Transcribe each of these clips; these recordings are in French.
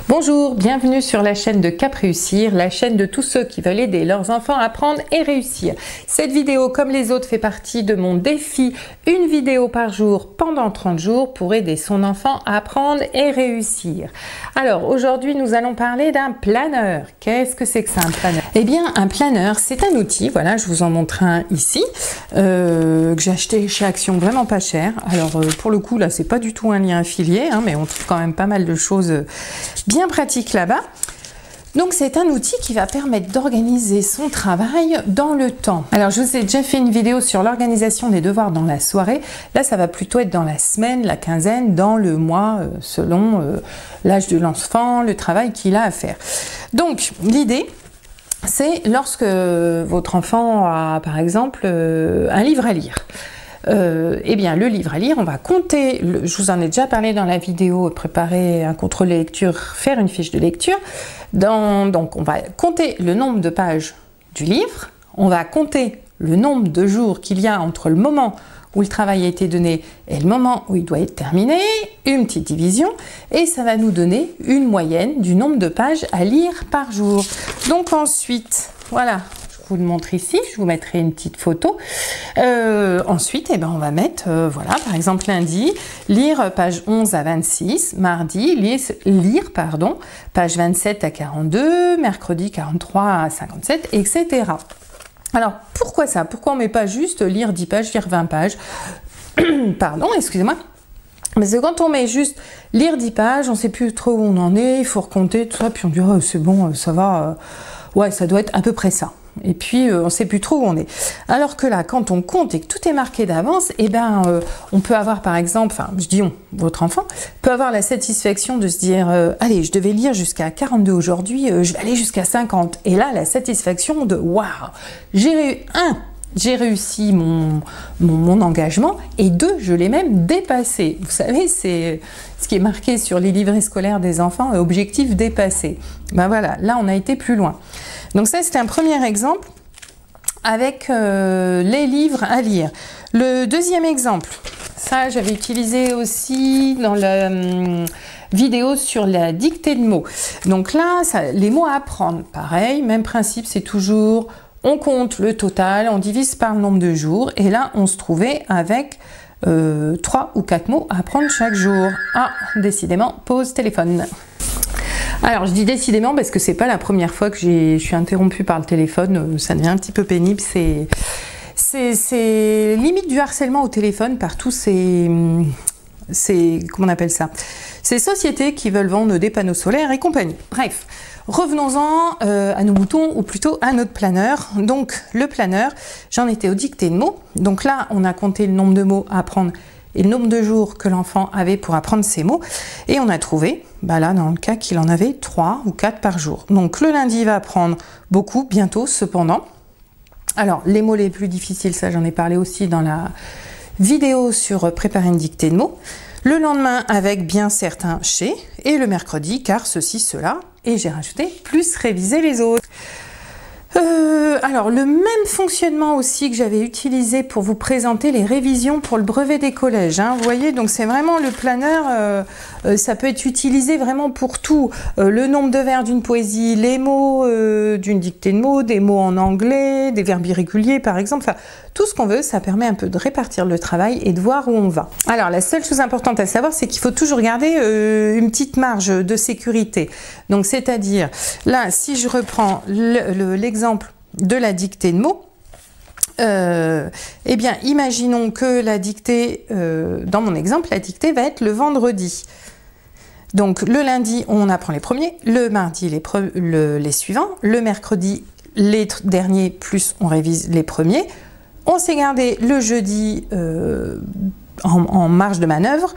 Bonjour, bienvenue sur la chaîne de Cap Réussir, la chaîne de tous ceux qui veulent aider leurs enfants à apprendre et réussir. Cette vidéo, comme les autres, fait partie de mon défi, une vidéo par jour pendant 30 jours pour aider son enfant à apprendre et réussir. Alors aujourd'hui, nous allons parler d'un planeur. Qu'est-ce que c'est que ça, un planeur? Eh bien, un planeur, c'est un outil, voilà, je vous en montre un ici, que j'ai acheté chez Action, vraiment pas cher. Alors pour le coup, là, c'est pas du tout un lien affilié, hein, mais on trouve quand même pas mal de choses bien pratique là-bas. Donc c'est un outil qui va permettre d'organiser son travail dans le temps. Alors je vous ai déjà fait une vidéo sur l'organisation des devoirs dans la soirée. Là ça va plutôt être dans la semaine, la quinzaine, dans le mois, selon l'âge de l'enfant, le travail qu'il a à faire. Donc l'idée, c'est lorsque votre enfant a par exemple un livre à lire. Eh bien le livre à lire, on va compter, je vous en ai déjà parlé dans la vidéo préparer un contrôle de lecture, faire une fiche de lecture. Donc on va compter le nombre de pages du livre, on va compter le nombre de jours qu'il y a entre le moment où le travail a été donné et le moment où il doit être terminé, une petite division, et ça va nous donner une moyenne du nombre de pages à lire par jour. Donc ensuite, voilà, je vous le montre ici, je vous mettrai une petite photo. Ensuite, eh ben, on va mettre, voilà, par exemple lundi, lire page 11 à 26, mardi, lire page 27 à 42, mercredi 43 à 57, etc. Alors, pourquoi ça? Pourquoi on ne met pas juste lire 10 pages, lire 20 pages? Pardon, excusez-moi. Mais c'est quand on met juste lire 10 pages, on ne sait plus trop où on en est, il faut recompter, tout ça, puis on dit, oh, c'est bon, ça va, ouais, ça doit être à peu près ça. Et puis on ne sait plus trop où on est. Alors que là, quand on compte et que tout est marqué d'avance, eh ben, on peut avoir par exemple, enfin je dis on, votre enfant peut avoir la satisfaction de se dire allez, je devais lire jusqu'à 42 aujourd'hui, je vais aller jusqu'à 50. Et là, la satisfaction de waouh, j'ai réussi mon engagement, et 2, je l'ai même dépassé. Vous savez, c'est ce qui est marqué sur les livrets scolaires des enfants, objectif dépassé. Ben voilà, là on a été plus loin. Donc ça, c'était un premier exemple avec les livres à lire. Le deuxième exemple, ça j'avais utilisé aussi dans la vidéo sur la dictée de mots. Donc là, les mots à apprendre, pareil, même principe, c'est toujours, on compte le total, on divise par le nombre de jours, et là on se trouvait avec 3 ou 4 mots à apprendre chaque jour. Ah, décidément, pause téléphone. Alors je dis décidément parce que c'est pas la première fois que je suis interrompue par le téléphone, ça devient un petit peu pénible, c'est limite du harcèlement au téléphone par tous ces comment on appelle ça, ces sociétés qui veulent vendre des panneaux solaires et compagnie. Bref, revenons-en à nos moutons, ou plutôt à notre planeur. Donc le planeur, j'en étais aux dictées de mots, donc là on a compté le nombre de mots à apprendre et le nombre de jours que l'enfant avait pour apprendre ces mots, et on a trouvé, bah là dans le cas qu'il en avait 3 ou 4 par jour. Donc le lundi il va apprendre beaucoup, bientôt cependant. Alors les mots les plus difficiles, ça j'en ai parlé aussi dans la vidéo sur préparer une dictée de mots. Le lendemain avec bien certains chez, et le mercredi car ceci, cela, et j'ai rajouté plus réviser les autres. Alors le même fonctionnement aussi que j'avais utilisé pour vous présenter les révisions pour le brevet des collèges, hein, vous voyez, donc c'est vraiment le planeur, ça peut être utilisé vraiment pour tout, le nombre de vers d'une poésie, les mots d'une dictée de mots, des mots en anglais, des verbes irréguliers par exemple, enfin tout ce qu'on veut, ça permet un peu de répartir le travail et de voir où on va. Alors la seule chose importante à savoir, c'est qu'il faut toujours garder une petite marge de sécurité, donc c'est-à-dire là si je reprends l'exemple de la dictée de mots, eh bien imaginons que la dictée, dans mon exemple, la dictée va être le vendredi. Donc le lundi on apprend les premiers, le mardi les suivants, le mercredi les derniers plus on révise les premiers. On s'est gardé le jeudi en marge de manœuvre,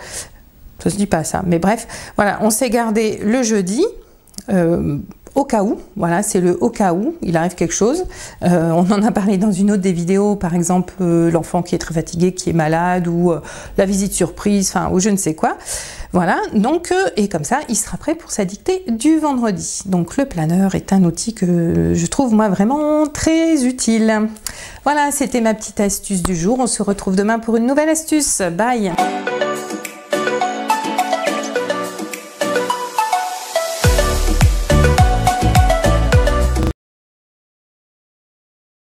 ça se dit pas ça, mais bref, voilà, on s'est gardé le jeudi au cas où, voilà, c'est le au cas où, il arrive quelque chose. On en a parlé dans une autre des vidéos, par exemple l'enfant qui est très fatigué, qui est malade, ou la visite surprise, enfin, ou je ne sais quoi. Voilà, donc, et comme ça, il sera prêt pour sa dictée du vendredi. Donc le planeur est un outil que je trouve moi vraiment très utile. Voilà, c'était ma petite astuce du jour. On se retrouve demain pour une nouvelle astuce. Bye!